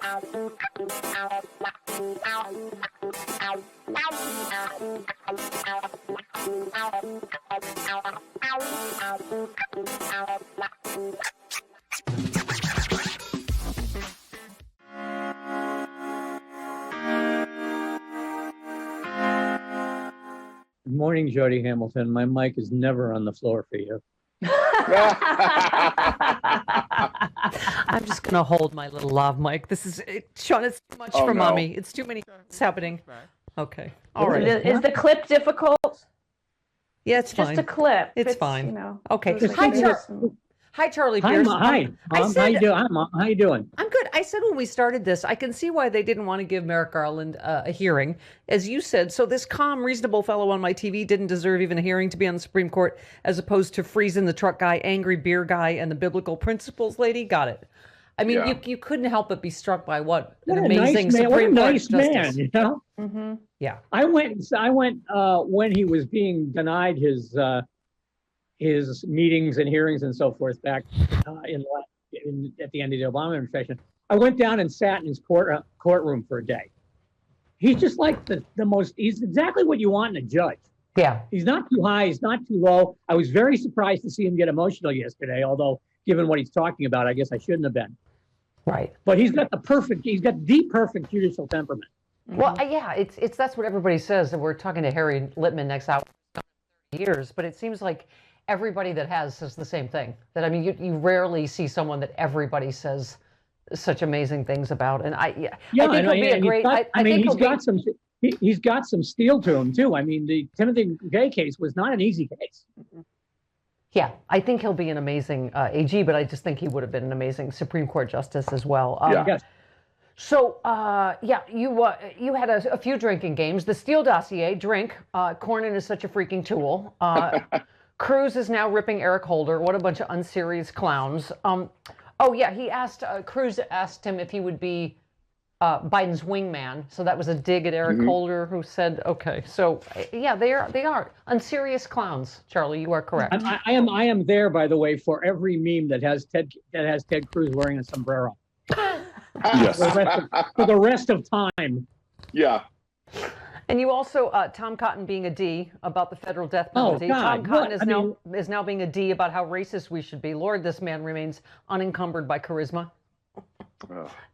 Good morning, Jody Hamilton. My mic is never on the floor for you. I'm just going to hold my little lav mic. This is, Sean, it's too much for mommy. It's too many things happening. Okay. All right. Is the clip difficult? Yeah, it's fine. Just a clip. It's fine. You know, okay. Hi, Charlie Hi, Pierce. hi. How you doing? I'm good. I said when we started this, I can see why they didn't want to give Merrick Garland a hearing. As you said, so this calm, reasonable fellow on my TV didn't deserve even a hearing to be on the Supreme Court, as opposed to freezing the truck guy, angry beer guy, and the biblical principles lady. Got it. I mean, you couldn't help but be struck by what an amazing Supreme Court justice. Man, you know? Mm-hmm. Yeah. I went when he was being denied his meetings and hearings and so forth back at the end of the Obama administration. I went down and sat in his courtroom for a day. He's just like he's exactly what you want in a judge. Yeah. He's not too high, he's not too low. I was very surprised to see him get emotional yesterday, although given what he's talking about, I guess I shouldn't have been. Right. But he's got the perfect judicial temperament. Well, yeah, it's that's what everybody says. And we're talking to Harry Littman next hour. Years, but it seems like everybody that says the same thing. That, I mean, you rarely see someone that everybody says such amazing things about. And I think he'll be a great. He's got some steel to him too. I mean, the Timothy McVeigh case was not an easy case. Yeah, I think he'll be an amazing AG, but I just think he would have been an amazing Supreme Court justice as well. Yes. So, you had a few drinking games. The Steele dossier, drink. Cornyn is such a freaking tool. Cruz is now ripping Eric Holder. What a bunch of unserious clowns. Cruz asked him if he would be Biden's wingman. So that was a dig at Eric Holder, who said, okay. So, yeah, they are unserious clowns. Charlie, you are correct. I am there, by the way, for every meme that has Ted Cruz wearing a sombrero. Yes. For the rest of time. Yeah. And you also, Tom Cotton being a D about the federal death penalty. Oh, God. Tom Cotton is now being a D about how racist we should be. Lord, this man remains unencumbered by charisma.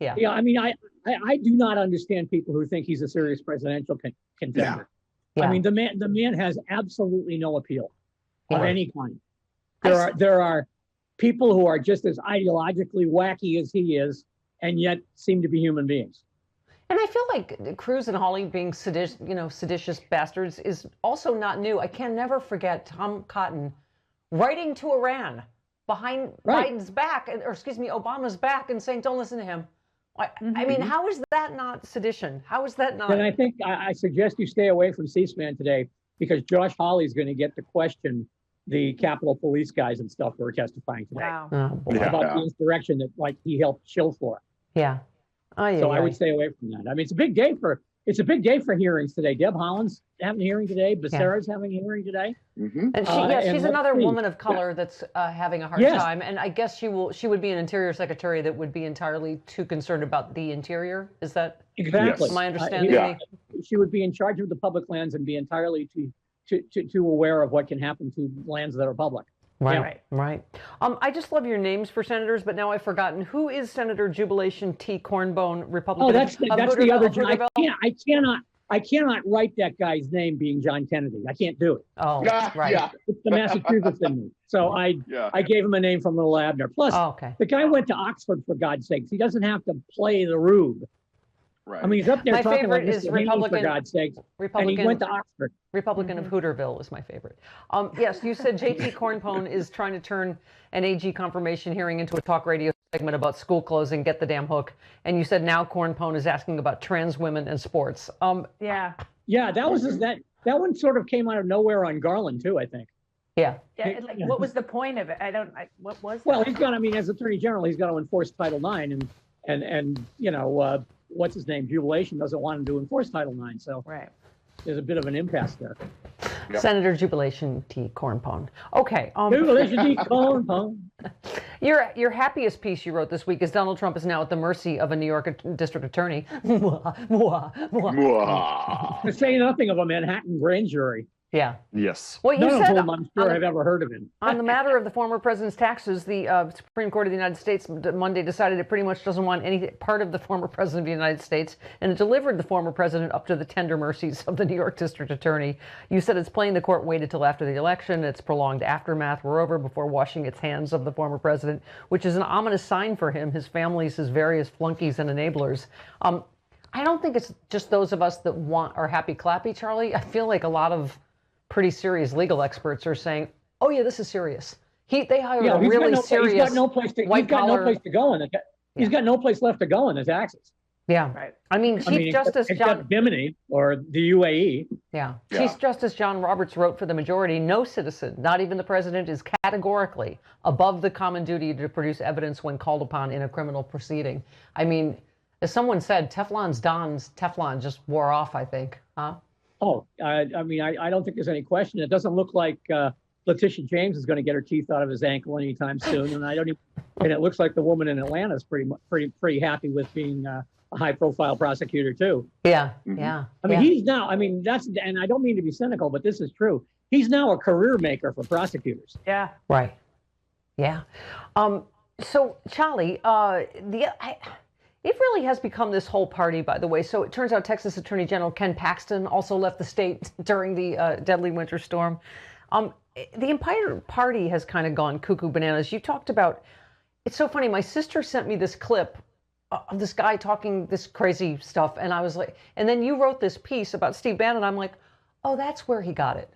Yeah. Yeah. I mean, I do not understand people who think he's a serious presidential contender. Yeah. I mean, the man has absolutely no appeal of any kind. There are people who are just as ideologically wacky as he is, and yet seem to be human beings. And I feel like Cruz and Hawley being seditious bastards is also not new. I can never forget Tom Cotton writing to Iran behind Biden's back, Obama's back, and saying, don't listen to him. I mean, how is that not sedition? How is that not? And I think I suggest you stay away from C-SPAN today, because Josh Hawley's going to get to question the Capitol Police guys and stuff who are testifying today. Wow. About the insurrection that he helped chill for. Yeah. I would stay away from that. I mean, it's a big day for hearings today. Deb Haaland's having a hearing today. Becerra's having a hearing today. Mm-hmm. And she's another woman of color that's having a hard time. And I guess she would be an interior secretary that would be entirely too concerned about the interior. Is that exactly my understanding? She would be in charge of the public lands and be entirely too aware of what can happen to lands that are public. Right. I just love your names for senators, but now I've forgotten. Who is Senator Jubilation T. Cornbone, Republican? Oh, that's the other John. I cannot write that guy's name being John Kennedy. I can't do it. Oh, right. Yeah. It's the Massachusetts in me. So I gave him a name from Little Abner. Plus, the guy went to Oxford, for God's sakes. He doesn't have to play the rube. Right. I mean, he's up there my talking favorite like is Mr. Haney, for God's sakes. And he went to Oxford. Republican of Hooterville is my favorite. Yes, you said J.T. Cornpone is trying to turn an AG confirmation hearing into a talk radio segment about school closing, get the damn hook. And you said now Cornpone is asking about trans women and sports. Yeah, that was that one sort of came out of nowhere on Garland too, I think. Yeah. What was the point of it? What was Well, he's got, as Attorney General, he's got to enforce Title IX and what's his name? Jubilation doesn't want him to enforce Title IX. So there's a bit of an impasse there. Yep. Senator Jubilation T. Cornpone. Okay. Jubilation T. Cornpone. Your happiest piece you wrote this week is Donald Trump is now at the mercy of a New York district attorney. To say nothing of a Manhattan grand jury. Yeah. Yes. What you None of said whom I'm sure I've ever heard of him. on the matter of the former president's taxes, the Supreme Court of the United States Monday decided it pretty much doesn't want any part of the former president of the United States, and it delivered the former president up to the tender mercies of the New York district attorney. You said it's plain the court waited till after the election. Its prolonged aftermath were over before washing its hands of the former president, which is an ominous sign for him, his families, his various flunkies and enablers. I don't think it's just those of us that are happy clappy, Charlie. I feel like a lot of pretty serious legal experts are saying, "Oh yeah, this is serious." They hired a really serious. He's got no place to go in. He's got no place left to go in the taxes. Yeah, Right. I mean, Chief Justice John Bimini or the UAE. Yeah. Yeah. Chief Justice John Roberts wrote for the majority, no citizen, not even the president, is categorically above the common duty to produce evidence when called upon in a criminal proceeding. I mean, as someone said, Teflon just wore off, I think. Huh? Oh, I mean, I don't think there's any question. It doesn't look like Letitia James is going to get her teeth out of his ankle anytime soon, and and it looks like the woman in Atlanta is pretty happy with being a high-profile prosecutor too. Yeah, Mhm. yeah. I mean, yeah. he's now. I mean, and I don't mean to be cynical, but this is true. He's now a career maker for prosecutors. Yeah. Right. Yeah. So, Charlie, it really has become this whole party, by the way. So it turns out Texas Attorney General Ken Paxton also left the state during the deadly winter storm. The entire party has kind of gone cuckoo bananas. You talked about, it's so funny, my sister sent me this clip of this guy talking this crazy stuff, and I was like, and then you wrote this piece about Steve Bannon. I'm like, oh, that's where he got it.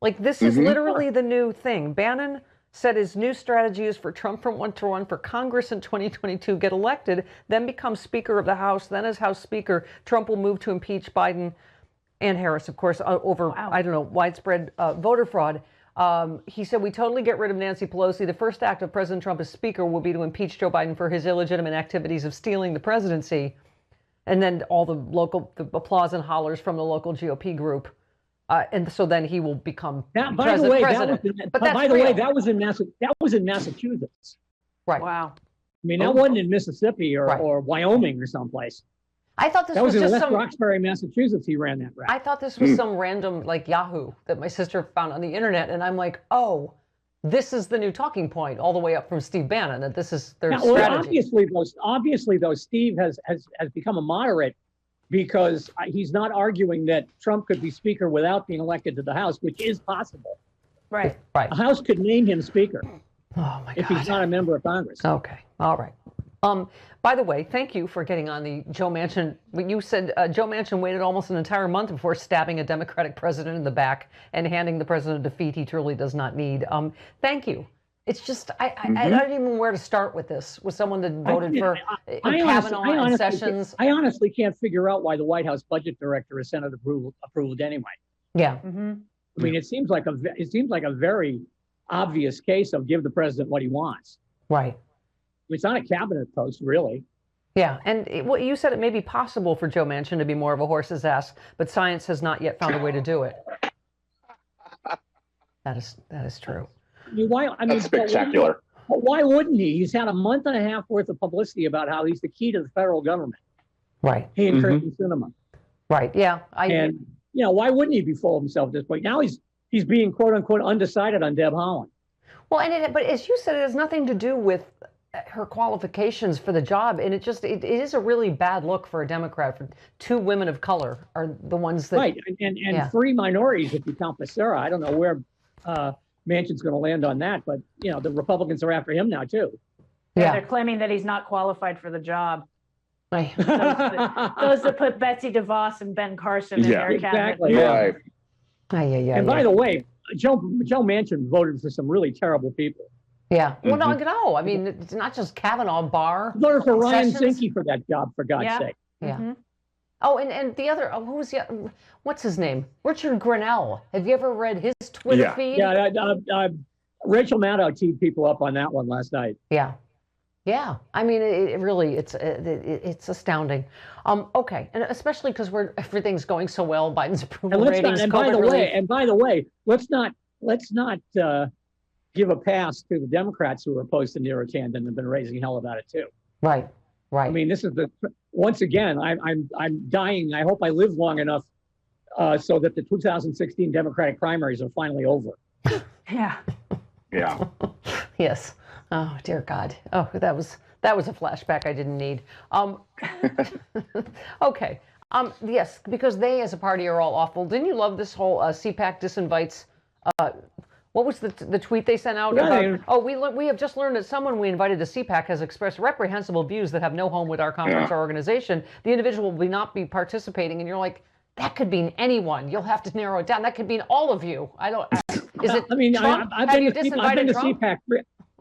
Like, this is literally the new thing. Bannon said his new strategy is for Trump to run for Congress in 2022, get elected, then become Speaker of the House. Then as House Speaker, Trump will move to impeach Biden and Harris, of course, over, I don't know, widespread voter fraud. He said, we totally get rid of Nancy Pelosi. The first act of President Trump as Speaker will be to impeach Joe Biden for his illegitimate activities of stealing the presidency. And then all the applause and hollers from the local GOP group. And so then he will become president. That was in Massachusetts. Right. Wow. I mean, that wasn't in Mississippi or Wyoming or someplace. I thought this That was in just West Roxbury, Massachusetts. He ran that route. I thought this was some random like Yahoo that my sister found on the internet, and I'm like, oh, this is the new talking point, all the way up from Steve Bannon. That this is their strategy. Obviously, though, Steve has become a moderate because he's not arguing that Trump could be Speaker without being elected to the House, which is possible. Right. Right. The House could name him Speaker Oh my if God. he's not a member of Congress. Okay. All right. By the way, thank you for getting on the Joe Manchin. You said Joe Manchin waited almost an entire month before stabbing a Democratic president in the back and handing the president a defeat he truly does not need. Thank you. It's just, I don't even know where to start with this, with someone that voted for Kavanaugh and Sessions. I honestly can't figure out why the White House budget director has Senate approved anyway. Yeah. Mm-hmm. I mean, it seems like a very obvious case of give the president what he wants. Right. It's not a cabinet post, really. Yeah, and you said it may be possible for Joe Manchin to be more of a horse's ass, but science has not yet found a way to do it. That is true. That's spectacular. Why wouldn't he? He's had a month and a half worth of publicity about how he's the key to the federal government. Right. He and Kirsten Sinema. Right. Yeah. And why wouldn't he be full of himself at this point? Now he's being quote unquote undecided on Deb Haaland. Well, but as you said, it has nothing to do with her qualifications for the job, and it is a really bad look for a Democrat. For two women of color are the ones that right, and three minorities if you count Becerra. I don't know where Manchin's going to land on that, but the Republicans are after him now too. Yeah, they're claiming that he's not qualified for the job. Right. Those that put Betsy DeVos and Ben Carson in their cabinet. Exactly. Right. And by the way, Joe Manchin voted for some really terrible people. Yeah. Well, no. I mean, it's not just Kavanaugh, Barr. Voted for Ryan Sessions. Zinke for that job, for God's sake. Yeah. Mm-hmm. Oh, and the other, what's his name? Richard Grinnell. Have you ever read his Twitter feed? Yeah. Rachel Maddow teed people up on that one last night. Yeah. Yeah, I mean, it really, it's astounding. Okay, and especially because everything's going so well, Biden's approval ratings. And by the way, let's not give a pass to the Democrats who are opposed to Neera Tanden and have been raising hell about it too. Right. I mean, this is once again, I'm dying. I hope I live long enough so that the 2016 Democratic primaries are finally over. Yeah. Yeah. Yes. Oh dear God. Oh, that was a flashback I didn't need. Okay. Yes, because they as a party are all awful. Didn't you love this whole CPAC disinvites? What was the tweet they sent out? We have just learned that someone we invited to CPAC has expressed reprehensible views that have no home with our conference or organization. The individual will not be participating, and you're like, that could mean anyone. You'll have to narrow it down. That could mean all of you. I don't. Is it? I mean, Trump? I've been to CPAC.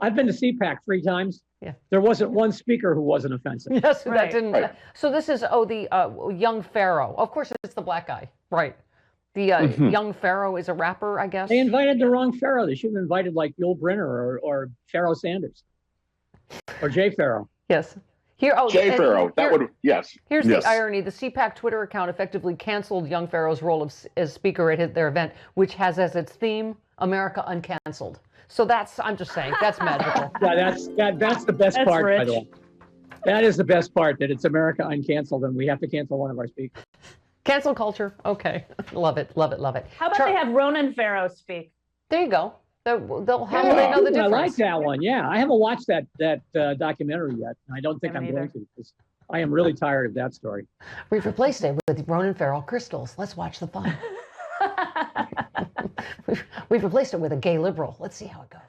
I've been to CPAC 3 times. Yeah. There wasn't one speaker who wasn't offensive. Yes, Right. that didn't. Right. So this is the young Pharaoh. Of course, it's the black guy, right? The young Pharaoh is a rapper, I guess. They invited the wrong Pharaoh. They should have invited like Yul Brynner or Pharaoh Sanders or Jay Pharaoh. Yes. Here, Jay Pharaoh. Yes. Here's the irony: the CPAC Twitter account effectively canceled young Pharaoh's role as speaker at their event, which has as its theme "America Uncanceled." So I'm just saying, that's magical. Yeah, that's the best part, rich. by the way. That is the best part, that it's America uncanceled and we have to cancel one of our speakers. Cancel culture. Okay. Love it, love it, love it. How about they have Ronan Farrow speak? There you go. They'll have they know the difference. I like that one. Yeah, I haven't watched that documentary yet. I don't think I'm going to, because I am really tired of that story. We've replaced it with Ronan Farrow crystals. Let's watch the fun. We've replaced it with a gay liberal. Let's see how it goes.